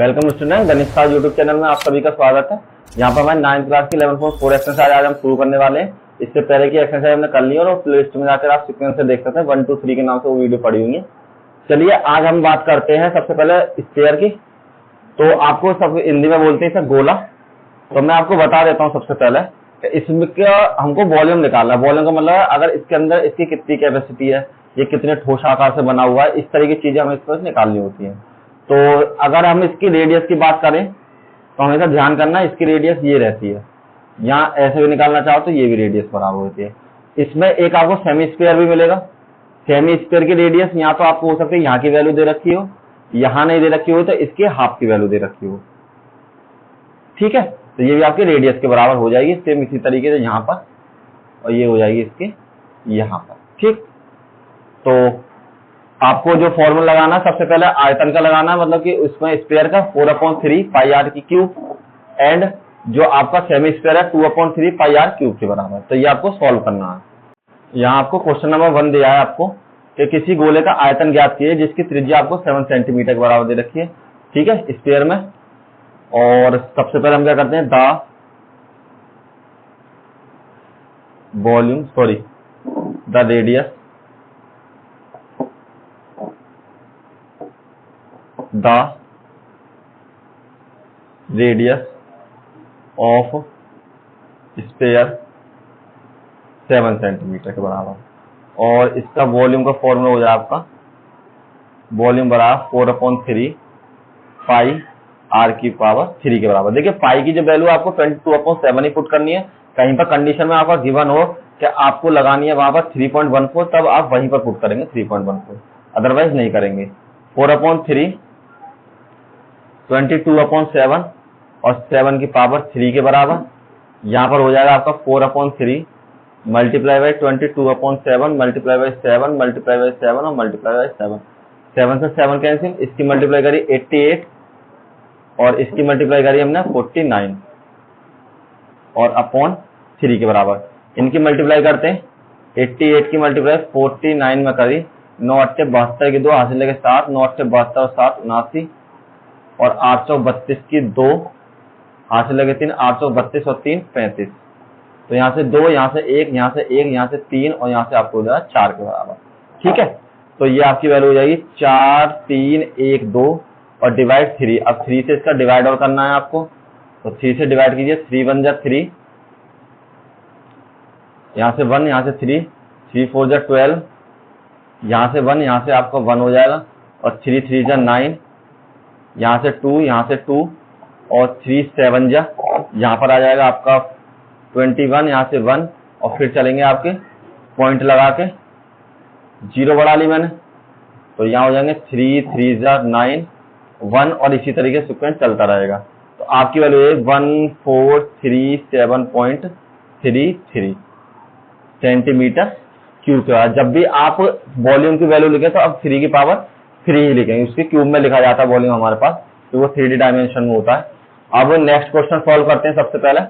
Welcome student, गणित सार YouTube channel में आप सभी का स्वागत है। यहाँ पर हमारे 9th क्लास की 11.4 एक्सरसाइज आज हम शुरू करने वाले हैं। इससे पहले की एक्सरसाइज हमने कर ली और प्ले लिस्ट में जाकर आप सीक्वेंस से देख सकते हैं। 1 2 3 के नाम से वो वीडियो पड़ी हुई है। चलिए आज हम बात करते हैं सबसे पहले स्फीयर की। तो आपको सब हिंदी में बोलते हैं गोला। तो मैं आपको बता देता हूँ सबसे पहले इसमें क्या हमको वॉल्यूम निकालना है। वॉल्यूम का मतलब है अगर इसके अंदर इसकी कितनी कैपेसिटी है, ये कितने ठोस आकार से बना हुआ है, इस तरह की चीजें हमें इस पर निकालनी होती है। तो अगर हम इसकी रेडियस की बात करें तो हमेशा ध्यान करना इसकी रेडियस ये रहती है। यहाँ ऐसे भी निकालना चाहो तो ये भी रेडियस बराबर होती है। इसमें एक आपको सेमी स्क्वायर भी मिलेगा। सेमी स्क्वायर की रेडियस यहाँ तो आपको हो सकती है यहाँ की वैल्यू दे रखी हो, यहाँ नहीं दे रखी हो तो इसके हाफ की वैल्यू दे रखी हो। ठीक है, तो ये भी आपकी रेडियस के बराबर हो जाएगी। सेम इसी तरीके से यहाँ पर, और ये हो जाएगी इसके यहाँ पर। ठीक, तो आपको जो फॉर्मूला लगाना है सबसे पहले आयतन का लगाना है, मतलब कि उसमें स्क्वायर का 4/3 पाई आर की क्यूब एंड जो आपका सेमी स्क्वायर है 2/3 पाई आर क्यूब के बराबर। तो ये आपको सॉल्व करना है। यहाँ आपको क्वेश्चन नंबर 1 दिया है आपको कि किसी गोले का आयतन ज्ञात कीजिए जिसकी त्रिज्या आपको 7 सेंटीमीटर के बराबर दे रखी है। ठीक है, स्क्वायर में। और सबसे पहले हम क्या करते हैं, the radius of sphere 7 centimetre के बराबर। और इसका वॉल्यूम का फॉर्मूला हो जाए आपका वॉल्यूम बराबर 4/3 पाई आर की पावर 3 के बराबर। देखिए पाई की जो वैल्यू आपको 22/7 ही पुट करनी है। कहीं पर कंडीशन में आपका गिवन हो कि आपको लगानी है वहां पर 3.14, तब आप वहीं पर पुट करेंगे 3.14, अदरवाइज नहीं करेंगे। 4/3 22/7 और 7 की पावर 3 के बराबर। यहाँ पर हो जाएगा आपका 4/3 multiply by 22/7 multiply by 7 multiply by 7 और मल्टीप्लाई बाई 7। 7 से 7 कैंसिल, इसकी मल्टीप्लाई करी 88 और इसकी मल्टीप्लाई करी हमने 49 और अपॉन 3 के बराबर। इनकी मल्टीप्लाई करते हैं, 88 की मल्टीप्लाई 49 में करी, 9 8 72 की 2 हासिल लेके 7, 9 8 72 और 7 79 और 832 की 2 हासिल लगे 3, 832 और 3 35। तो यहाँ से 2, यहाँ से 1, यहाँ से 1, यहाँ से 3 और यहाँ से आपको हो जाएगा 4 के बराबर। ठीक है, तो ये आपकी वैल्यू हो जाएगी 4 3 1 2 और डिवाइड 3। अब 3 से इसका डिवाइड और करना है आपको, तो 3 से डिवाइड कीजिए, 3 1 जा 3, यहाँ से 1, यहाँ से 3, 3 4 जा 12, यहाँ से 1, यहाँ से आपका 1 हो जाएगा और 3 3 जा 9, यहाँ से 2, यहाँ से 2 और 3 7 जा, यहाँ पर आ जाएगा आपका 21, यहाँ से 1 और फिर चलेंगे आपके पॉइंट लगा के, 0 बढ़ा ली मैंने, तो यहाँ हो जाएंगे 3 3 जा 9 1 और इसी तरीके से सीक्वेंस चलता रहेगा। तो आपकी वैल्यू है 1437.33 सेंटीमीटर क्यूब के बाद। जब भी आप वॉल्यूम की वैल्यू लिखें तो अब 3 की पावर 3 ही लिखेंगे, उसके क्यूब में लिखा जाता है वॉल्यूम हमारे पास, तो वो 3D डायमेंशन में होता है। अब नेक्स्ट क्वेश्चन सॉल्व करते हैं। सबसे पहले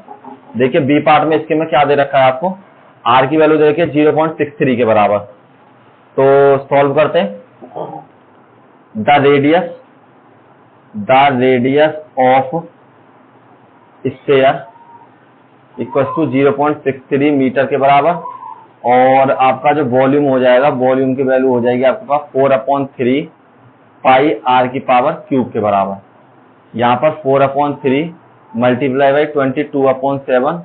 देखिए बी पार्ट में इसके में क्या दे रखा है आपको, आर की वैल्यू दे रखी है 0.63 के बराबर। तो सॉल्व करते हैं, the radius of sphere equal to 0.63 metre के बराबर। और आपका जो वॉल्यूम हो जाएगा, वॉल्यूम की वैल्यू हो जाएगी आपके पास 4/3 पाई आर की पावर क्यूब के बराबर। यहाँ पर 4/3 मल्टीप्लाई बाई 22/7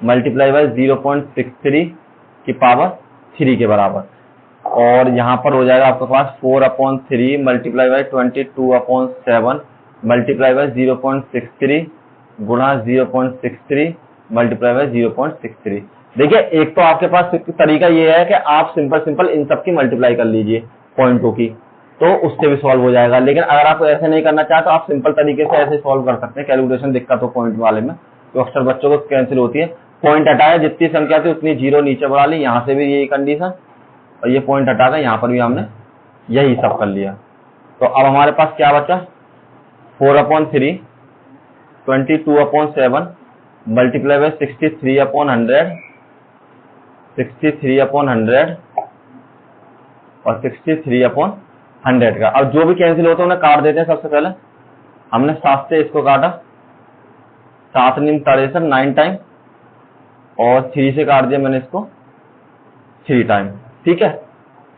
मल्टीप्लाई बाई 0.63 की पावर 3 के बराबर। और यहाँ पर हो जाएगा आपके पास 4/3 मल्टीप्लाई बाई 22/7 मल्टीप्लाई बाई 0.63 गुणा 0.63 मल्टीप्लाई बाई 0.63। देखिए एक तो आपके पास तरीका ये है कि आप सिंपल इन सब की मल्टीप्लाई कर लीजिए पॉइंटों की, तो उससे भी सॉल्व हो जाएगा। लेकिन अगर आप ऐसे नहीं करना चाहते तो आप सिंपल तरीके से ऐसे सॉल्व कर सकते हैं। कैलकुलेशन दिक्कत हो पॉइंट वाले में तो अक्सर बच्चों को कैंसिल होती है। पॉइंट हटाया, जितनी संख्या थी उतनी 0 नीचे बढ़ा ली, यहाँ से भी यही कंडीशन, और ये पॉइंट हटा कर यहाँ पर भी हमने यही सब कर लिया। तो अब हमारे पास क्या बचा, 4/3 22/7 मल्टीप्लाई बाई 63/100 और 63/100 का। अब जो भी कैंसिल होता है उन्हें काट देते हैं सबसे पहले। हमने 7 से इसको काटा, 7 × 63 9 टाइम, और 3 से काट दिया मैंने इसको 3 टाइम, ठीक है।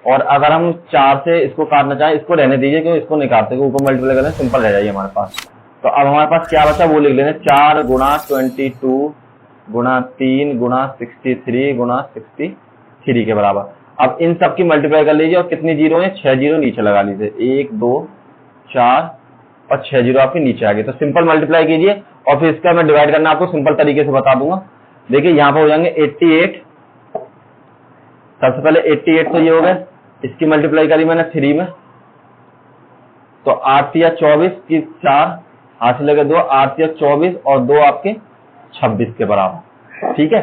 और अगर हम 4 से इसको काटना चाहें, इसको रहने दीजिए क्योंकि इसको नहीं काटते, ऊपर मल्टीप्लाई करें सिंपल रह जाइए हमारे पास। तो अब हमारे पास क्या बचा वो लिख लेंगे, 4 × 22 × 3 × 63 × 63 के बराबर। अब इन सब की मल्टीप्लाई कर लीजिए, और कितनी जीरो है, 6 जीरो नीचे लगा लीजिए, 1 2 4 और 6 जीरो आपके नीचे आ गए। तो सिंपल मल्टीप्लाई कीजिए, और फिर इसका मैं डिवाइड करना आपको सिंपल तरीके से बता दूंगा। देखिए यहाँ पर हो जाएंगे 88, सबसे पहले 88 तो ये हो गए, इसकी मल्टीप्लाई करी मैंने 3 में, तो 8 या 24 की 4 हाथ लगे 2, 8 या 24 और 2 आपके 26 के बराबर, ठीक है।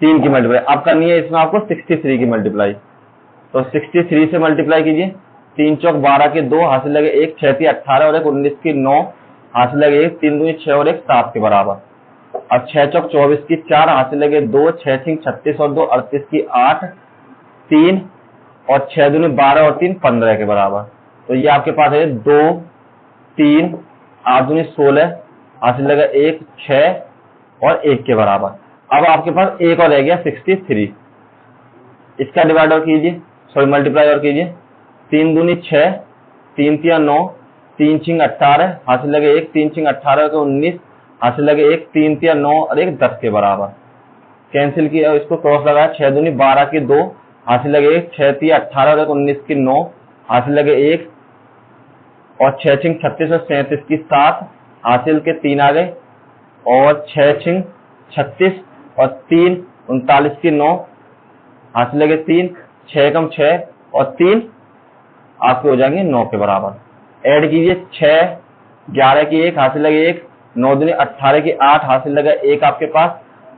3 की मल्टीप्लाई अब करनी है इसमें आपको 63 की मल्टीप्लाई, तो 63 से मल्टीप्लाई कीजिए, 3 चौक 12 के 2 हाथ लगे 1, 6 × 18 और 1 19 की 9 हाथ लगे 1, 3 दूनी 6 और 1 7 के बराबर। अब 6 चौक 24 की 4 हाथ लगे 2, 6 × 36 और 2 38 की 8, 3 और 6 दूनी 12 और 3 15 के बराबर। तो ये आपके पास है 2 3 8 दूनी 16 हाथ लगा 1 6 और 1 के बराबर। अब आपके पास एक और रह गया 63, इसका डिवाइड और कीजिए, सॉरी मल्टीप्लाई और कीजिए, 3 दूनी 6, 3 तिया 9, 3 छिंग 18 हाथ लगे 1, 3 छिंग 18 के 19 हाथ लगे 1, 3 तिया 9 और 1 10 के बराबर। कैंसिल किया, इसको क्रॉस लगाया, 6 दूनी 12 की 2 हाथ लगे 1, 6 तिया 18 और 1 19 की 9 हाथ लगे 1 और 6 छिंग 36 और 37 की 7 हासिल के 3 आ गए, और 6 छिंग 36 और 3 39 की 9 हासिल लगे 3, 6 कम 6 और 3 आपके हो जाएंगे 9 के बराबर। ऐड कीजिए, 6 11 की 1 हासिल लगे 1, 9 दूनी 18 की 8 हासिल लगा 1 आपके पास,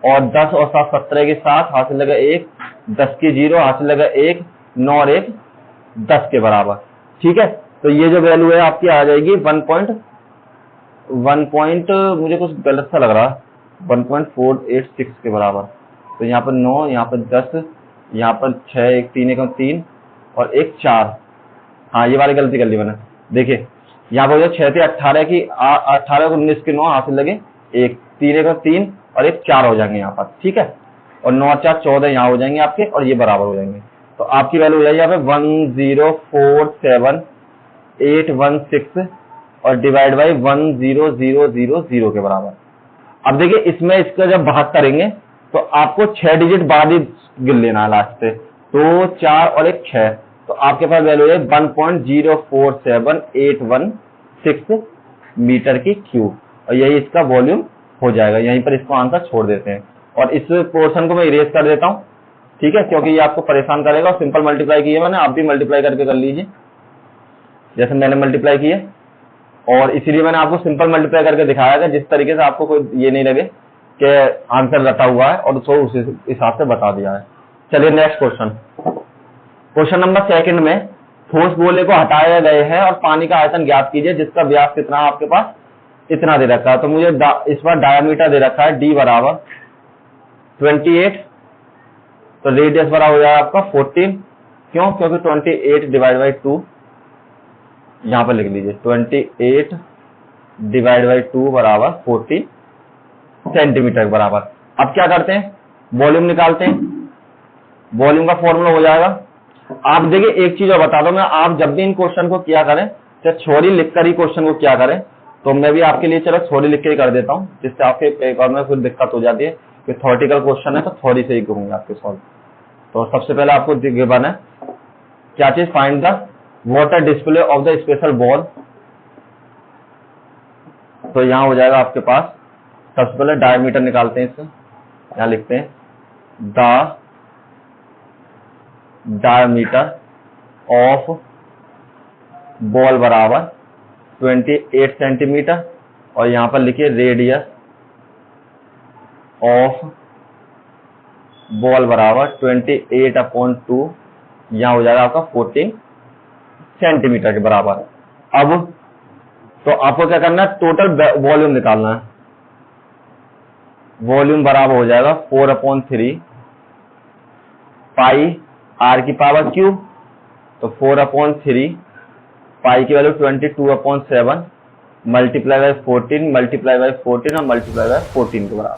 और 10 और 7 17 की 7 हासिल लगा 1, 10 की 0 हासिल लगा 1, 9 और 1 10 के बराबर, ठीक है। तो ये जो वैल्यू है आपकी आ जाएगी 1 मुझे कुछ गलत सा लग रहा है, 1.486 के बराबर। तो यहाँ पर 9, यहाँ पर 10, यहाँ पर 6 1 3 1 3 और 1 4, हाँ ये वाली गलती कर ली मैंने। देखिए यहाँ पर 6 से 18 की 18 को 19 की 9 हासिल लगे 1, 3 1 3 और 1 4 हो जाएंगे यहाँ पर, ठीक है। और 9 4 14 यहाँ हो जाएंगे आपके, और ये बराबर हो जाएंगे। तो आपकी वैल्यू हो जाएगी यहाँ पे 1047816 और डिवाइड बाई 10000 के बराबर। अब देखिए इसमें इसका जब भाग करेंगे तो आपको 6 डिजिट बाद ही गिन लेना है लास्ट से, 2 4 और 1 6, तो आपके पास वैल्यू है 1.047816 मीटर की क्यूब, और यही इसका वॉल्यूम हो जाएगा। यहीं पर इसको आंसर छोड़ देते हैं, और इस पोर्शन को मैं इरेज कर देता हूँ, ठीक है, क्योंकि ये आपको परेशान करेगा। सिंपल मल्टीप्लाई किया मैंने, आप भी मल्टीप्लाई करके कर लीजिए जैसे मैंने मल्टीप्लाई किया, और इसीलिए मैंने आपको सिंपल मल्टीप्लाई करके दिखाया था, जिस तरीके से आपको कोई ये नहीं लगे कि आंसर रटा हुआ है, और उसको उस हिसाब से बता दिया है। चलिए नेक्स्ट क्वेश्चन, क्वेश्चन नंबर 2 में ठोस गोले को हटाया गए हैं और पानी का आयतन ज्ञात कीजिए जिसका व्यास कितना आपके पास इतना दे रखा है। तो मुझे इस बार डायमीटर दे रखा है d बराबर 28, तो रेडियस बराबर हो जाएगा आपका 14, क्यों, क्योंकि 28 डिवाइड बाई 2 यहां पर लिख लीजिए, 28 डिवाइड बाई 2 बराबर 14 सेंटीमीटर के बराबर। अब क्या करते हैं, वॉल्यूम निकालते हैं। वॉल्यूम का फॉर्मूला हो जाएगा, आप देखिए एक चीज और बता दो मैं, आप जब भी इन क्वेश्चन को किया करें, चाहे छोरी लिखकर ही क्वेश्चन को किया करें, तो मैं भी आपके लिए चलो छोरी लिख के ही कर देता हूं, जिससे आपके एक और में फिर दिक्कत हो जाती है कि थ्योरेटिकल क्वेश्चन है तो थ्योरी से ही करूंगा आपके सॉल्व। तो सबसे पहले आपको गिवन है क्या चीज, find the water display of the special ball. तो यहां हो जाएगा आपके पास, सबसे पहले डायमीटर निकालते हैं इससे, यहां लिखते हैं द डायमीटर ऑफ बॉल बराबर 28 सेंटीमीटर, और यहां पर लिखिए रेडियस ऑफ बॉल बराबर 28/2, यहां हो जाएगा आपका 14 सेंटीमीटर के बराबर। अब तो आपको क्या करना है, टोटल वॉल्यूम निकालना है। वॉल्यूम बराबर हो जाएगा 4/3 पाई r की पावर क्यूब, तो 4/3 पाई की value 22/7 multiply by 14 multiply by 14 और मल्टीप्लाई बाय 14 के बराबर।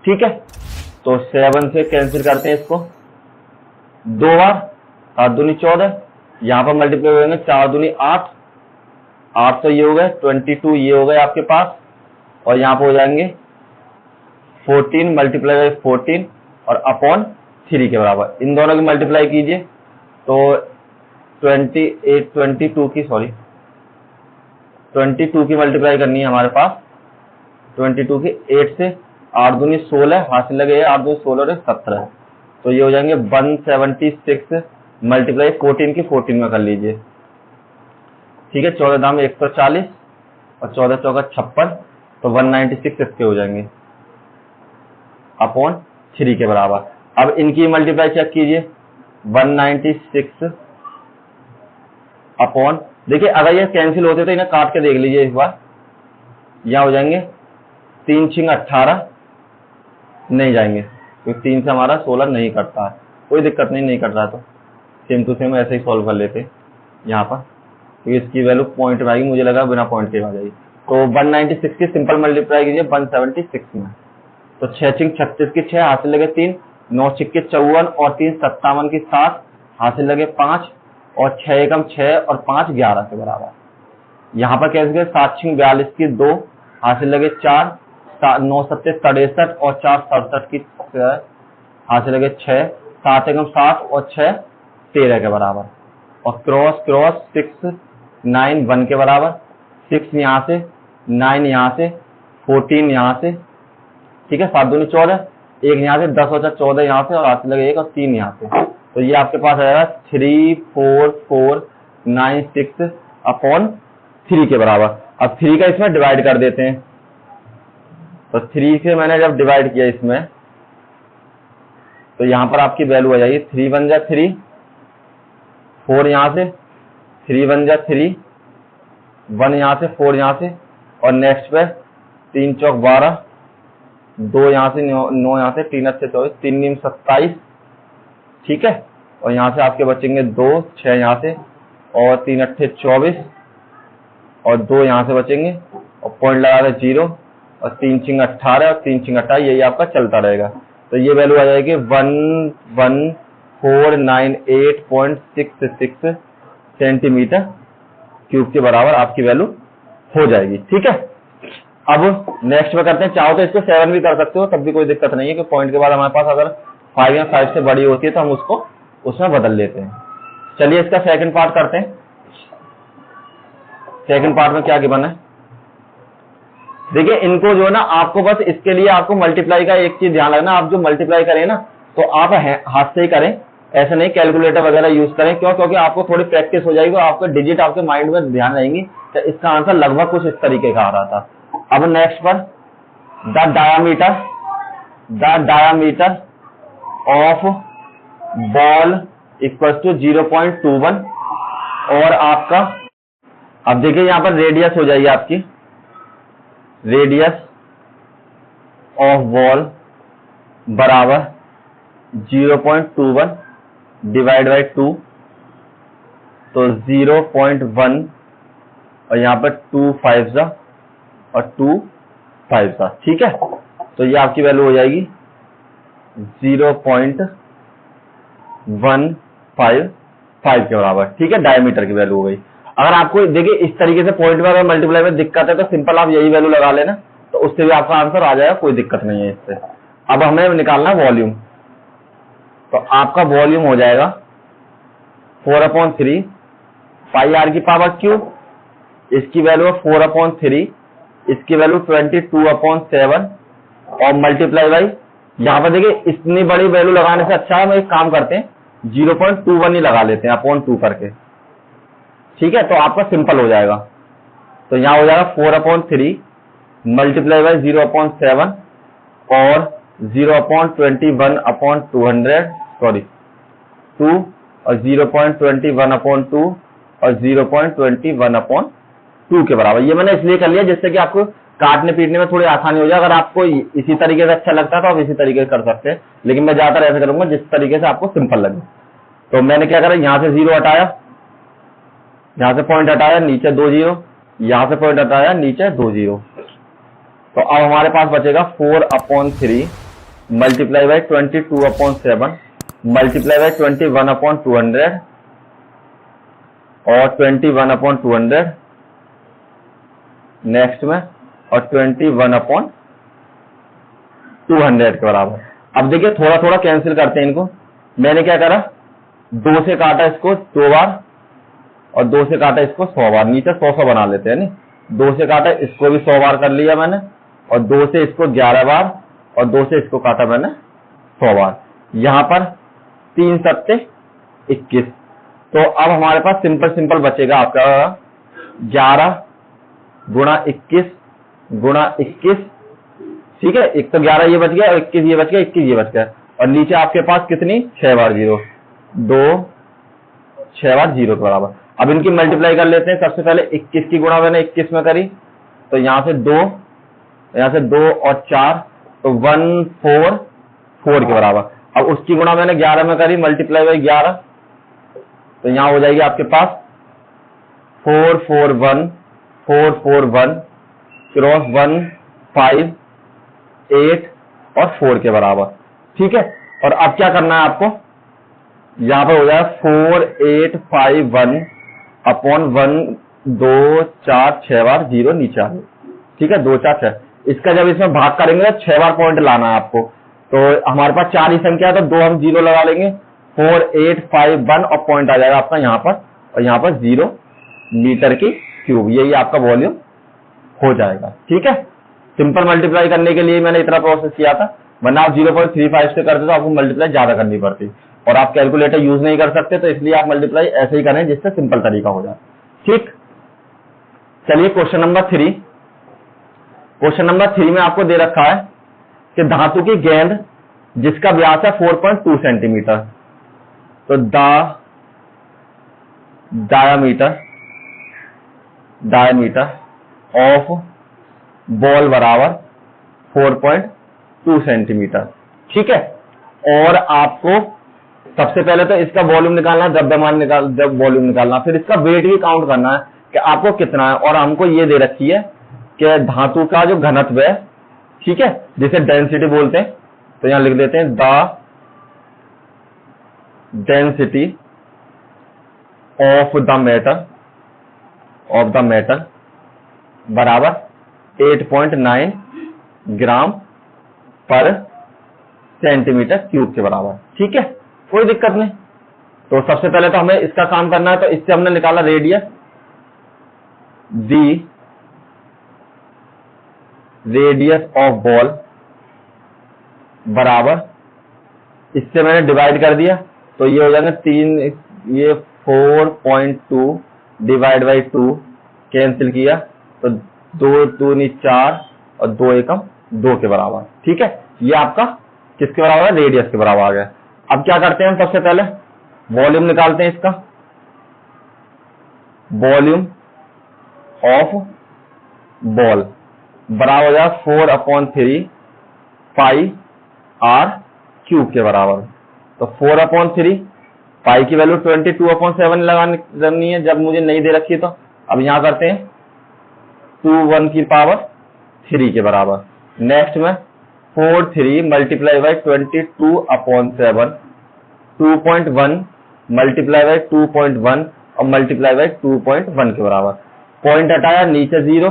ठीक है, तो 7 से कैंसिल करते हैं इसको 2 बार, 7 दूनी 14, यहाँ पर मल्टीप्लाई होंगे 4 दूनी 8, 8 तो ये हो गए, 22 ये हो गए आपके पास, और यहाँ पर हो जाएंगे 14 मल्टीप्लाई बाय 14 और अपॉन 3 के बराबर। इन दोनों की मल्टीप्लाई कीजिए तो 22 की मल्टीप्लाई करनी है हमारे पास, 22 की 8 से, 8 दूनी 16 हासिल लगे, 8 दूनी 16 और 17, तो ये हो जाएंगे 176 मल्टीप्लाई 14 की 14 में कर लीजिए। ठीक है, 14 दाम 140 और 14 चौका 56, तो 196 इसके हो जाएंगे अपॉन 3 के बराबर। अब इनकी मल्टीप्लाई चेक कीजिए, 196 अपॉन, देखिए अगर ये कैंसिल होते तो इन्हें काट के देख लीजिए इस बार, यहां हो जाएंगे 3 6 18, नहीं जाएंगे क्योंकि 3 से हमारा 16 नहीं कटता है, कोई दिक्कत नहीं कट रहा, तो सेम टू सेम ऐसे ही सॉल्व कर लेते यहाँ पर, क्योंकि इसकी वैल्यू पॉइंट में आएगी, मुझे लगा बिना पॉइंट के आ जाएगी। तो 196 की सिंपल मल्टीप्लाई कीजिए 176 में, तो 6 6 36 की 6 हासिल लगे 3, 9 6 के 54 और 3 57 की 7 हासिल लगे 5, और 6 एकम 6 और 5 11 के बराबर। यहाँ पर कैसे गए, 7 6 42 की 2 हासिल लगे 4, 9 7 63 और 4 67 की हासिल लगे 6, 7 एकम 7 और 6 13 के बराबर, और क्रॉस क्रॉस 6 9 1 के बराबर, 6 यहाँ से, 9 यहाँ से, 14 यहाँ से, ठीक है, 7 दूनी 14, 1 यहाँ से, 10 और 14 यहाँ से, और हासिल लगे 1 और 3 यहाँ से, तो ये आपके पास आ जाएगा 34496 अपॉन 3 के बराबर। अब 3 का इसमें डिवाइड कर देते हैं, तो 3 से मैंने जब डिवाइड किया इसमें, तो यहां पर आपकी वैल्यू आ जाएगी 3 1 जा 3, 4 यहां से, 3 1 जा 3, 1 यहां से, 4 यहां से, और नेक्स्ट पे 3 चौक 12, 2 यहां से, 9 यहां से, 3 अच्छे 24, 3 नीम 27, ठीक है, और यहां से आपके बचेंगे 2 6 यहां से, और 3 अट्ठे 24, और 2 यहां से बचेंगे, और पॉइंट लगा रहे 0, और 3 6 18 और 3 6 18, यही आपका चलता रहेगा। तो ये वैल्यू आ जाएगी 11498.66 सेंटीमीटर क्यूब के बराबर आपकी वैल्यू हो जाएगी। ठीक है, अब नेक्स्ट में करते हैं, चाहो तो इसको 7 भी कर सकते हो, तब भी कोई दिक्कत नहीं है, कि पॉइंट के बाद हमारे पास अगर 5 या 5 से बड़ी होती है तो हम उसको उसमें बदल लेते हैं। चलिए इसका सेकंड पार्ट करते हैं। सेकंड पार्ट में क्या गिवन है, देखिए इनको जो है ना, आपको बस इसके लिए आपको मल्टीप्लाई का एक चीज ध्यान रखना, आप जो मल्टीप्लाई करें ना तो आप हाथ से ही करें, ऐसे नहीं कैलकुलेटर वगैरह यूज करें, क्यों, क्योंकि आपको थोड़ी प्रैक्टिस हो जाएगी और आपके डिजिट आपके माइंड में ध्यान रहेंगी। तो इसका आंसर लगभग कुछ इस तरीके का आ रहा था। अब नेक्स्ट पर, the diameter of ball equal to 0.21, और आपका, अब देखिए यहां पर रेडियस हो जाएगी आपकी, रेडियस ऑफ बॉल बराबर 0.21 डिवाइड बाई 2, तो 0.1, और यहां पर 2 5 जा और 2 5 जा, ठीक है, तो ये आपकी वैल्यू हो जाएगी 0.155 के बराबर। ठीक है, डायमीटर की वैल्यू हो गई। अगर आपको देखिए इस तरीके से पॉइंट में अगर मल्टीप्लाई में दिक्कत है तो सिंपल आप यही वैल्यू लगा लेना, तो उससे भी आपका आंसर आ जाएगा, कोई दिक्कत नहीं है इससे। अब हमें निकालना वॉल्यूम, तो आपका वॉल्यूम हो जाएगा 4/3 पाई आर की पावर क्यूब, इसकी वैल्यू है 4/3, इसकी वैल्यू 22/7, और मल्टीप्लाई बाई, यहां पर देखिए इतनी बड़ी वैल्यू लगाने से अच्छा है, हम एक काम करते हैं 0.21 ही लगा लेते हैं अपॉन 2 करके। ठीक है, तो आपका सिंपल हो जाएगा, तो यहां हो जाएगा 4/3 मल्टीप्लाई बाई 0/7 और 0.21/200, सॉरी 2, और 0.21/2 और 0.21/2 के बराबर। ये मैंने इसलिए कर लिया जिससे कि आपको काटने पीटने में थोड़ी आसानी हो जाए। अगर आपको इसी तरीके से अच्छा लगता है तो आप इसी तरीके से कर सकते हैं, लेकिन मैं ज्यादातर ऐसे करूंगा जिस तरीके से आपको सिंपल लगे। तो मैंने क्या करा, यहां से 0 हटाया, यहां से पॉइंट हटाया, नीचे 2 0, यहाँ से पॉइंट हटाया, नीचे 2 0। तो अब हमारे पास बचेगा 4/3 मल्टीप्लाई बाई 22/7 मल्टीप्लाई बाई 21/200 और 21/200 नेक्स्ट में और 21/200 के बराबर। अब देखिए थोड़ा थोड़ा कैंसिल करते हैं इनको। मैंने क्या करा, 2 से काटा इसको 2 बार और 2 से काटा इसको 100 बार, नीचे 100 बना लेते हैं। नहीं, 2 से काटा इसको भी 100 बार कर लिया मैंने, और 2 से इसको 11 बार और 2 से इसको काटा मैंने 100 बार। यहां पर 3 सत्ते 21। तो अब हमारे पास सिंपल बचेगा आपका 11 गुणा 21 गुणा 21। ठीक है, एक तो 11 ये बच गया और 21 ये बच गया, 21 ये बच गया, और नीचे आपके पास कितनी 6 बार 0, 2 6 बार 0 के बराबर। अब इनकी मल्टीप्लाई कर लेते हैं। सबसे पहले 21 की गुणा मैंने 21 में करी, तो यहां से 2 और 4, तो 144 के बराबर। अब उसकी गुणा मैंने 11 में करी, मल्टीप्लाई बाई 11, तो यहां हो जाएगी आपके पास 441 क्रॉस 1 5 8 और 4 के बराबर। ठीक है, और अब क्या करना है आपको, यहां पर हो जाएगा 4851/1 2 4 6 बार 0 नीचे आ गई। ठीक है, 2 4 6। इसका जब इसमें भाग करेंगे तो 6 बार पॉइंट लाना है आपको। तो हमारे पास 4 ही संख्या है, तो 2 हम 0 लगा लेंगे, 4851 और पॉइंट आ जाएगा आपका यहाँ पर, और यहाँ पर 0 मीटर की क्यूब। यही आपका वॉल्यूम हो जाएगा। ठीक है, सिंपल मल्टीप्लाई करने के लिए मैंने इतना प्रोसेस किया था, वरना आप 0.35 से करते तो आपको मल्टीप्लाई ज्यादा करनी पड़ती, और आप कैलकुलेटर यूज नहीं कर सकते, तो इसलिए आप मल्टीप्लाई ऐसे ही करें जिससे सिंपल तरीका हो जाए। ठीक, चलिए क्वेश्चन नंबर 3। क्वेश्चन नंबर 3 में आपको दे रखा है कि धातु की गेंद जिसका व्यास है 4.2 सेंटीमीटर, तो डायमीटर ऑफ बॉल बराबर 4.2 सेंटीमीटर। ठीक है, और आपको सबसे पहले तो इसका वॉल्यूम निकालना, द्रव्यमान वॉल्यूम निकालना, फिर इसका वेट भी काउंट करना है कि आपको कितना है। और हमको ये दे रखी है कि धातु का जो घनत्व है, ठीक है, जिसे डेंसिटी बोलते हैं, तो यहां लिख देते हैं the density of the metal बराबर 8.9 ग्राम पर सेंटीमीटर क्यूब के बराबर। ठीक है, कोई दिक्कत नहीं। तो सबसे पहले तो हमें इसका काम करना है, तो इससे हमने निकाला radius, the radius of ball बराबर, इससे मैंने डिवाइड कर दिया, तो ये हो जाएगा 3, ये 4.2 डिवाइड बाई 2 कैंसिल किया, तो 2 2 4 और 2 एकम 2 के बराबर। ठीक है, ये आपका किसके बराबर है, रेडियस के बराबर आ गया। अब क्या करते हैं हम, सबसे पहले वॉल्यूम निकालते हैं इसका। वॉल्यूम ऑफ बॉल बराबर हो जाएगा 4/3 पाई r क्यूब के बराबर। तो 4/3 पाई की वैल्यू 22/7 लगानी है, जब मुझे नहीं दे रखी। तो अब यहां करते हैं 21 की पावर 3 के बराबर। नेक्स्ट में 43 मल्टीप्लाई बाई 22/7, 2.1 मल्टीप्लाई बाई 2.1 और मल्टीप्लाई बाई 2.1 के बराबर। पॉइंट हटाया, नीचे 0,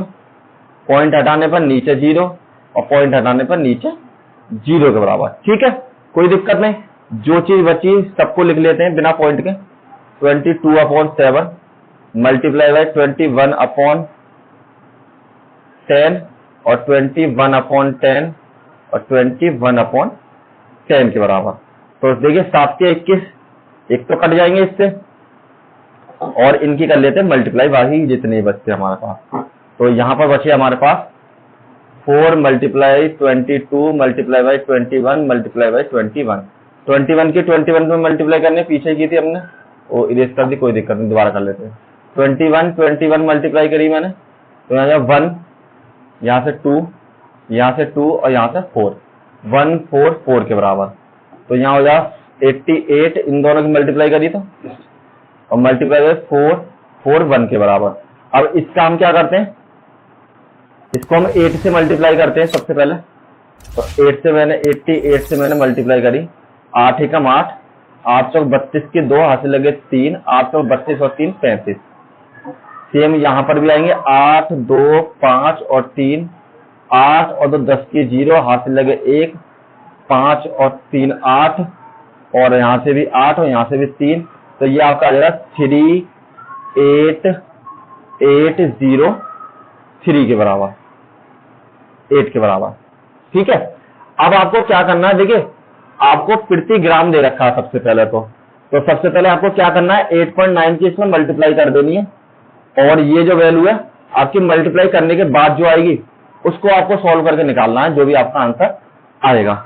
पॉइंट हटाने पर नीचे 0 और पॉइंट हटाने पर नीचे 0 के बराबर। ठीक है, कोई दिक्कत नहीं, जो चीज बची सबको लिख लेते हैं बिना पॉइंट के। 22/7 मल्टीप्लाई बाई 21/10 और 21/10 और 21/10 के बराबर। तो देखिए 7 के 21, एक तो कट जाएंगे इससे, और इनकी कर लेते हैं मल्टीप्लाई, बाकी जितने बचते हमारे पास। तो यहां पर बचे हमारे पास 4 multiply 22 multiply by 21 multiply by 21 की 21 में मल्टीप्लाई करने पीछे की थी हमने, वो इरेज कर दी, कोई दिक्कत नहीं, दोबारा कर लेते हैं। 21 मल्टीप्लाई करी मैंने, तो यहाँ 1, यहाँ से 2, यहाँ से 2 और यहाँ से 4, 144 के बराबर। तो यहाँ हो जाएगा 88, इन दोनों की मल्टीप्लाई करी तो, और मल्टीप्लाई बाई 4 1 के बराबर। अब इसका हम क्या करते हैं, इसको हम 8 से मल्टीप्लाई करते हैं सबसे पहले। तो 8 से मैंने 88 से मैंने मल्टीप्लाई करी, 8 एकम 8, 8 चौक 32 के 2 हाथ से लगे 3, 8 चौक 32 और 3 35। सेम यहां पर भी आएंगे 8 2 5 और 3, 8 और 2 10 के 0 हाथ से लगे 1, 5 और 3 8, और यहां से भी 8 और यहां से भी 3। तो ये आपका आ जाएगा 38803 के बराबर, 8 के बराबर। ठीक है, अब आपको क्या करना है, देखिए आपको प्रति ग्राम दे रखा है सबसे पहले। तो सबसे पहले आपको क्या करना है, 8.9 की इसमें मल्टीप्लाई कर देनी है, और ये जो वैल्यू है आपकी मल्टीप्लाई करने के बाद जो आएगी उसको आपको सॉल्व करके निकालना है, जो भी आपका आंसर आएगा।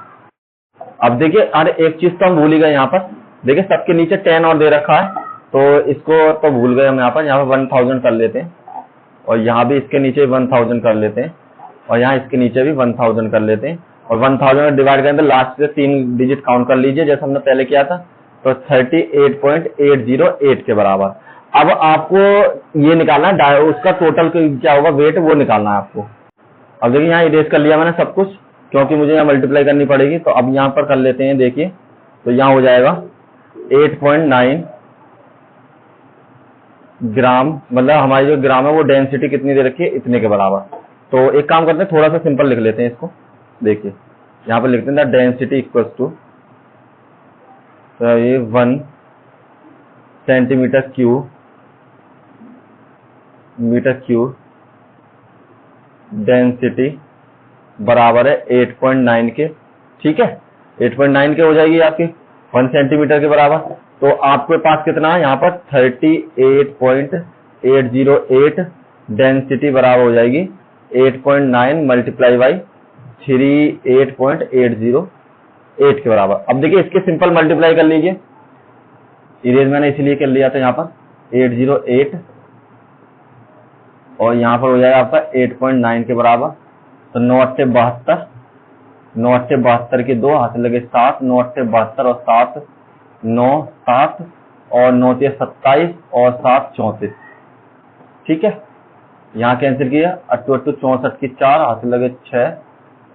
अब देखिए, अरे एक चीज तो हम भूल ही गए यहाँ पर, देखिए सबके नीचे 10 और दे रखा है, तो इसको तो भूल गए हम। यहाँ पर 1000 कर लेते हैं, और यहाँ भी इसके नीचे 1000 कर लेते हैं, और यहाँ इसके नीचे भी 1000 कर लेते हैं, और 1000 डिवाइड करें तो लास्ट से 3 डिजिट काउंट कर लीजिए जैसे हमने पहले किया था। तो 38.808 के बराबर। अब आपको ये निकालना है उसका टोटल क्या होगा वेट, वो निकालना है आपको। अब देखिए यहाँ इरेज कर लिया मैंने सब कुछ, क्योंकि मुझे यहाँ मल्टीप्लाई करनी पड़ेगी। तो अब यहाँ पर कर लेते हैं, देखिए तो यहाँ हो जाएगा 8.9 ग्राम, मतलब हमारी जो ग्राम है वो डेंसिटी कितनी दे रखी है, इतने के बराबर। तो एक काम करते हैं, थोड़ा सा सिंपल लिख लेते हैं इसको। देखिए यहाँ पर लिखते हैं डेंसिटी इक्वल्स टू, तो ये 1 centimetre cube metre cube density बराबर है 8.9 के। ठीक है, 8.9 के हो जाएगी आपकी 1 सेंटीमीटर के बराबर। तो आपके पास कितना है यहाँ पर 38.808 डेंसिटी बराबर हो जाएगी 8.9 मल्टीप्लाई बाई 38.808 के बराबर। अब देखिए इसके सिंपल मल्टीप्लाई कर लीजिए, इरेज मैंने इसलिए कर लिया था यहाँ पर 808, और यहाँ पर हो जाएगा आपका 8.9 के बराबर। तो 9 8 72, 9 8 72 के 2 हाथ लगे 7, 9 8 72 और 7 9 7, और 9 3 27 और 7 34। ठीक है, यहाँ कैंसिल किया, 8 8 64 की 4 हाथ लगे 6,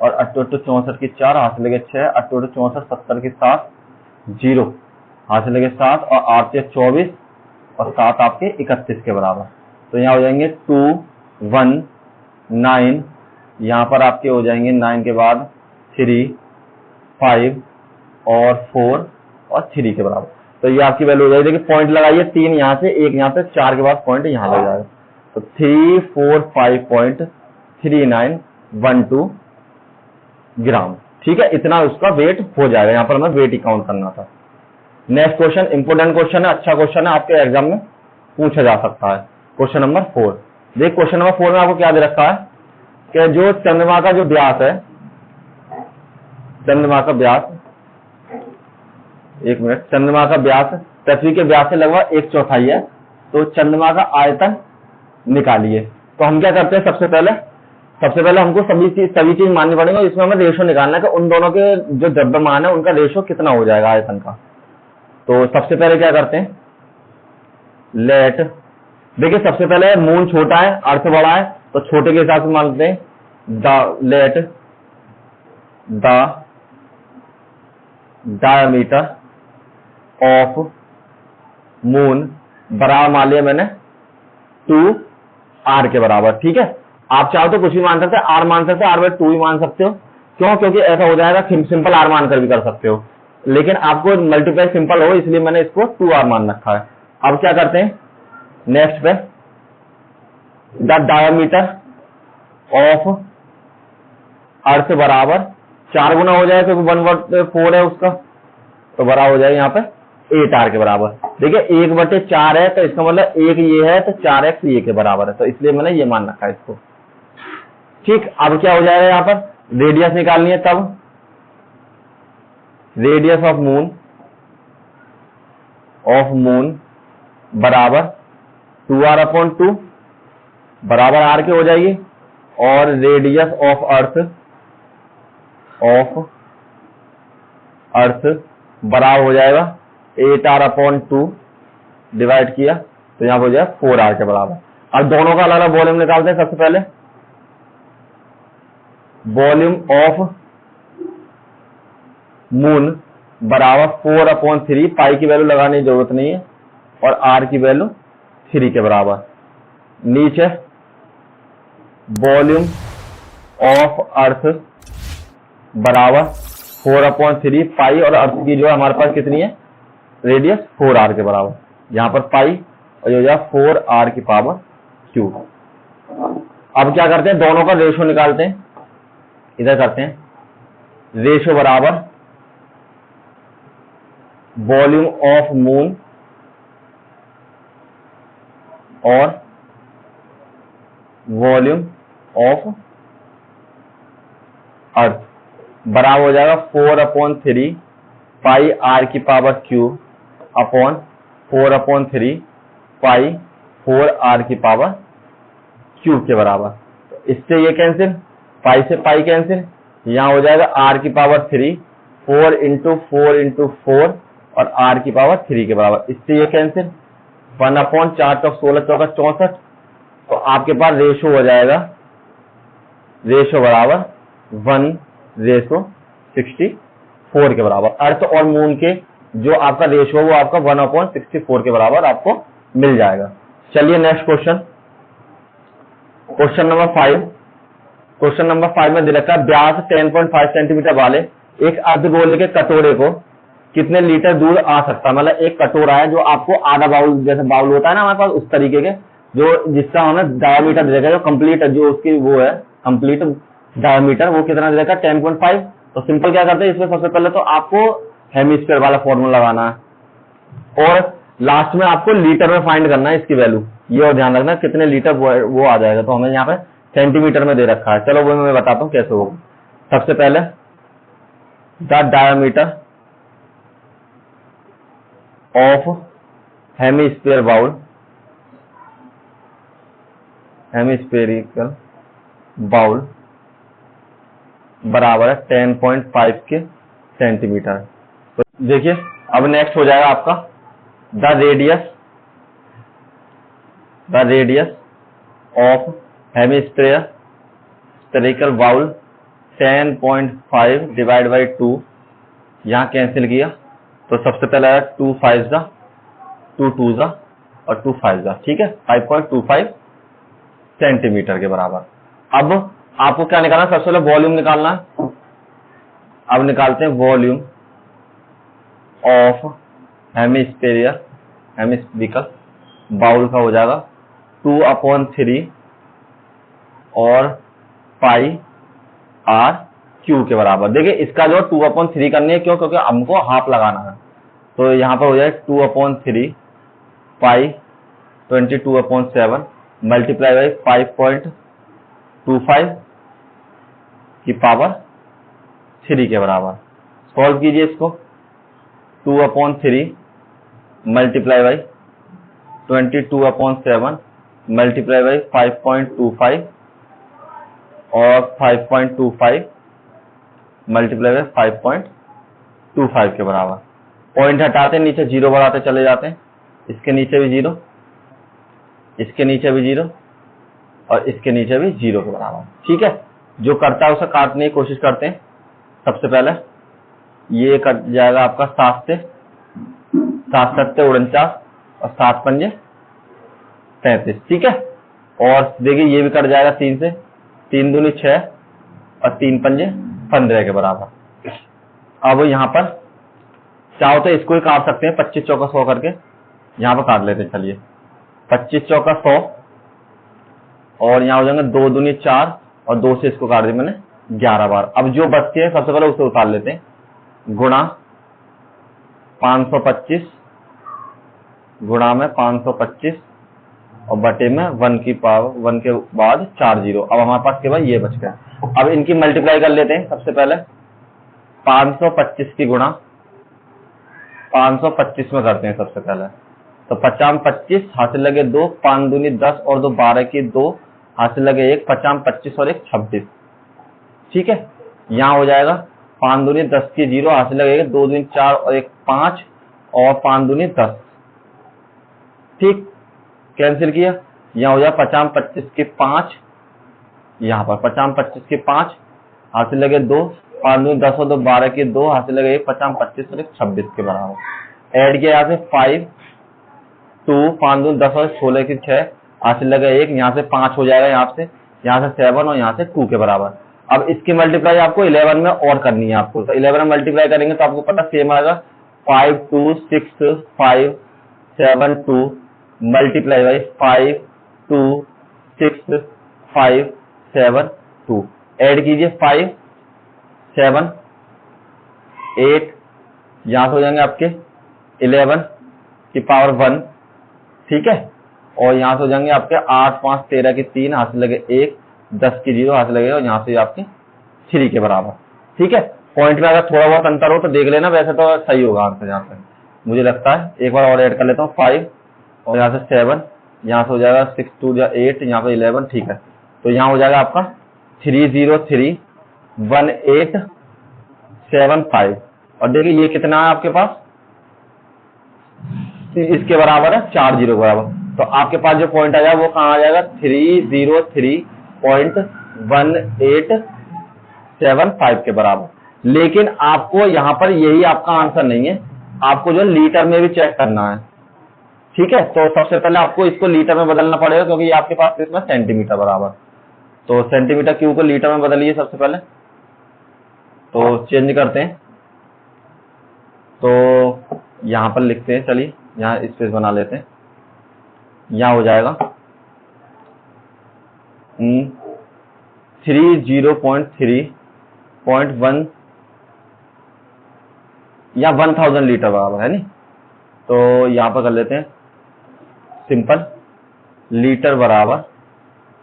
और 8 8 64 की 4 हाथ लगे 6, 8 8 64 70 की 7 0 हाथ लगे 7, और 8 24 और 7 आपके 31 के बराबर। तो यहाँ हो जाएंगे 2 1 9, यहाँ पर आपके हो जाएंगे 9 के बाद 3 5 और 4 और 3 के बराबर। तो ये आपकी वैल्यू हो जाएगी। देखिए पॉइंट लगाइए, 3 यहाँ से, 1 यहाँ से, 4 के बाद पॉइंट यहाँ लग जाएगा। तो 345.3912 ग्राम। ठीक है, इतना उसका वेट हो जाएगा। यहाँ पर हमें वेट ही काउंट करना था। नेक्स्ट क्वेश्चन इंपोर्टेंट क्वेश्चन है, अच्छा क्वेश्चन है, आपके एग्जाम में पूछा जा सकता है। Question number 4। देख क्वेश्चन नंबर 4 में आपको क्या दे रखा है कि जो चंद्रमा का जो व्यास है, चंद्रमा का व्यास, एक मिनट, चंद्रमा का व्यास पृथ्वी के व्यास से लगभग 1/4 है। तो चंद्रमा का आयतन निकालिए। तो हम क्या करते हैं, सबसे पहले हमको सभी चीज माननी पड़ेगी, और इसमें हमें रेशो निकालना है कि उन दोनों के जो द्रव्यमान है उनका रेशो कितना हो जाएगा आयतन का। तो सबसे पहले क्या करते हैं, लेट, देखिए सबसे पहले मून छोटा है, अर्थ बड़ा है, तो छोटे के हिसाब से मानते हैं let the diameter of moon बराबर मान लिया मैंने 2r के बराबर। ठीक है, आप चाहो तो कुछ भी मान सकते हैं, r मान सकते हैं, r/2 भी मान सकते हो। क्यों, क्योंकि ऐसा हो जाएगा, सिंपल r मानकर भी कर सकते हो, लेकिन आपको मल्टीप्लाई सिंपल हो इसलिए मैंने इसको 2r मान रखा है। अब क्या करते हैं, नेक्स्ट पे द डायमीटर ऑफ अर्थ बराबर 4 गुना हो जाएगा, क्योंकि 1/4 है उसका, तो बराबर हो जाएगा यहाँ पे 8r के बराबर। देखिए 1/4 है, तो इसका मतलब 1 ये है, तो 4x ये के बराबर है, तो इसलिए मैंने ये मान रखा है इसको। ठीक, अब क्या हो जाएगा, यहाँ पर रेडियस निकालनी है, तब रेडियस ऑफ मून बराबर 2r/2 बराबर r के हो जाएगी, और रेडियस ऑफ अर्थ बराबर हो जाएगा 8r/2 डिवाइड किया, तो यहाँ हो जाएगा 4r के बराबर। अब दोनों का अलग अलग वॉल्यूम निकालते हैं। सबसे पहले वॉल्यूम ऑफ मून बराबर 4/3, पाई की वैल्यू लगाने की जरूरत नहीं है और आर की वैल्यू 3 के बराबर। नीचे वॉल्यूम ऑफ अर्थ बराबर 4/3 पाई, और अर्थ की जो है हमारे पास कितनी है रेडियस 4r के बराबर। यहां पर पाई और ये हो जाएगा 4r की पावर क्यू। अब क्या करते हैं, दोनों का रेशो निकालते हैं। इधर करते हैं रेशो बराबर वॉल्यूम ऑफ मून और वॉल्यूम ऑफ अर्थ बराबर हो जाएगा 4/3 पाई आर की पावर क्यू अपॉन 4/3 पाई 4r की पावर क्यू के बराबर। तो इससे ये कैंसिल, पाई से पाई कैंसिल, यहां हो जाएगा r की पावर 3, 4 × 4 × 4 और r की पावर 3 के बराबर। इससे ये कैंसिल, 1/4 × 16 × 64। तो आपके पास रेशो हो जाएगा, रेशो बराबर 1/64 के बराबर। अर्थ और मून के जो आपका रेशो है वो आपका 1/64 के बराबर आपको मिल जाएगा। चलिए next question, question number 5। Question number 5 में दे रखा है व्यास 10.5 सेंटीमीटर वाले एक अर्धगोले के कटोरे को कितने लीटर दूध आ सकता है। मतलब एक कटोरा है जो आपको आधा बाउल, जैसे बाउल होता है ना हमारे पास, उस तरीके के, जो जिसका हमें डायमीटर दे रखा है, जो कंप्लीट जो उसकी वो है कंप्लीट डायमीटर, वो कितना दे रखा है 10.5। तो सिंपल क्या करते हैं इसमें, सबसे पहले तो आपको हेमिस्फीयर वाला फॉर्मूला लगाना है और लास्ट में आपको लीटर में फाइंड करना है इसकी वैल्यू। ये और ध्यान रखना कितने लीटर वो आ जाएगा। तो हमें यहाँ पे सेंटीमीटर में दे रखा है। चलो वो मैं बताता हूँ कैसे होगा। सबसे पहले the diameter of hemisphere bowl, hemispherical bowl बराबर है 10.5 के सेंटीमीटर। तो देखिए अब नेक्स्ट हो जाएगा आपका the radius of hemispherical bowl 10.5 divide by 2, यहां कैंसिल किया तो सबसे पहले आया 2 5 जा 2 2 जा और 2 5 जा, ठीक है, 5.25 सेंटीमीटर के बराबर। अब आपको क्या निकालना है, सबसे पहले वॉल्यूम निकालना है। अब निकालते हैं वॉल्यूम ऑफ हेमिस्फेरिकल बाउल का हो जाएगा 2/3 और पाई आर क्यू के बराबर। देखिए इसका जो 2/3 करनी है, क्यों, क्योंकि हमको हाफ लगाना है। तो यहां पर हो जाए 2/3 पाई 22/7 मल्टीप्लाई बाई 5.25 की पावर 3 के बराबर। सॉल्व कीजिए इसको, 2/3 मल्टीप्लाई बाई 22/7 मल्टीप्लाई बाई 5.25 और 5.25 मल्टीप्लाई बाई 5.25 के बराबर। पॉइंट हटाते हैं, नीचे जीरो बढ़ाते चले जाते हैं। इसके नीचे भी जीरो, इसके नीचे भी जीरो और इसके नीचे भी जीरो के बराबर, ठीक है। जो करता है उसे काटने की कोशिश करते हैं। सबसे पहले ये कट जाएगा आपका 7 से 7 7 49 और 7 पंजे 33, ठीक है। और देखिए ये भी कट जाएगा 3 से, 3 दूनी 6 और 3 पंजे 15 के बराबर। अब यहाँ पर चाहो तो इसको ही काट सकते हैं, 25 चौका 100 करके यहाँ पर काट लेते हैं। चलिए 25 चौका 100 और यहाँ हो जाएंगे 2 दूनी 4 और 2 से इसको काट दिया मैंने 11 बार। अब जो बचती है सबसे पहले उसे उतार लेते हैं, गुणा 525 गुणा में 525 और बटे में 1 की पावर 1 के बाद 4 जीरो। अब हमारे पास केवल ये बच गया। अब इनकी मल्टीप्लाई कर लेते हैं। सबसे पहले 525 की गुणा 525 में करते हैं सबसे पहले। तो 50 25 हासिल लगे 2, 5 दूनी 10 और 2 12 की 2 हासिल लगे 1, 50 25 और 1 26, ठीक है। यहाँ हो जाएगा 5 दूनी 10 की 0 हासिल लगेगा 2 दूनी 4 और 1 5 और 5 दूनी 10, ठीक। कैंसिल किया यहाँ हो जाए 50 25 के 5, यहाँ पर 50 25 के 5 हाथ से लगे 2, 5 दूनी 10 और 2 12 के 2 हाथ से लगे 1, 50 25 और 1 26 के बराबर। ऐड किया यहाँ से 5 2, 5 दूनी 10 और 16 के 6 हाथ से लगे 1, यहाँ से 5 हो जाएगा, यहाँ से 7 और यहाँ से 2 के बराबर। अब इसकी मल्टीप्लाई आपको 11 में और करनी है आपको, तो 11 में मल्टीप्लाई करेंगे तो आपको पता सेम आएगा 5 2 6 5 7 2 मल्टीप्लाई बाई 5 2 6 5 7 2। ऐड कीजिए 5 7 8, यहाँ से हो जाएंगे आपके 11 की पावर 1, ठीक है, और यहाँ से हो जाएंगे आपके 8 5 13 के 3 हाथ से लगे 1, 10 की 0 हाथ से लगे और यहाँ से आपके 3 के बराबर, ठीक है। पॉइंट में अगर थोड़ा बहुत अंतर हो तो देख लेना, वैसे तो सही होगा आंसर यहाँ पे मुझे लगता है। एक बार और ऐड कर लेता हूँ 5 और यहाँ से 7, यहाँ से हो जाएगा 6 2 8, यहाँ पे 11, ठीक है। तो यहाँ हो जाएगा आपका 303 18 75 और देखिए ये कितना है आपके पास, इसके बराबर है 4 0 के बराबर। तो आपके पास जो पॉइंट आ जाएगा वो कहाँ आ जाएगा 303.1875 के बराबर। लेकिन आपको यहाँ पर यही आपका आंसर नहीं है, आपको जो लीटर में भी चेक करना है, ठीक है। तो सबसे पहले आपको इसको लीटर में बदलना पड़ेगा क्योंकि आपके पास इसमें सेंटीमीटर बराबर, तो सेंटीमीटर क्यूब को लीटर में बदलिए सबसे पहले। तो चेंज करते हैं, तो यहाँ पर लिखते हैं, चलिए यहाँ स्पेस बना लेते हैं, यहाँ हो जाएगा 303.1 या 1000 लीटर बराबर है नी। तो यहाँ पर कर लेते हैं सिंपल, लीटर बराबर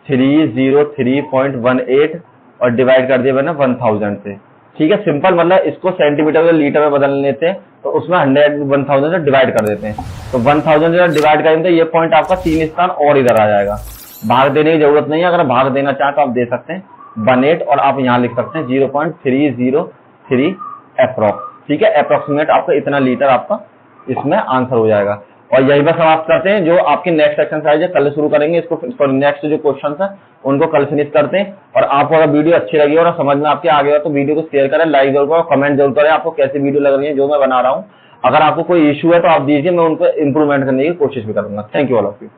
303.18 और डिवाइड कर दिया मैंने 1000 से, ठीक है। सिंपल मतलब इसको सेंटीमीटर में लीटर में बदल लेते हैं तो उसमें 1000 से डिवाइड कर देते हैं, तो 1000 से डिवाइड करेंगे तो ये पॉइंट आपका 3 स्थान और इधर आ जाएगा। भाग देने की जरूरत नहीं है, अगर भाग देना चाहे तो आप दे सकते हैं 18 और आप यहाँ लिख सकते हैं 0.303 अप्रोक्स, ठीक है। अप्रोक्सीमेट आपका इतना लीटर आपका इसमें आंसर हो जाएगा। और यही पर समाप्त करते हैं, जो आपके नेक्स्ट एक्सरसाइज है कल शुरू करेंगे इसको, नेक्स्ट जो क्वेश्चन है उनको कल फिनिश करते हैं। और आपको अगर वीडियो अच्छी लगी और समझ में आपके आ गया तो वीडियो को शेयर करें, लाइक जरूर करें, कमेंट जरूर करें आपको कैसी वीडियो लग रही है जो मैं बना रहा हूँ। अगर आपको कोई इश्यू है तो आप दीजिए, मैं उनको इंप्रूवमेंट करने की कोशिश भी करूंगा। Thank you all of you.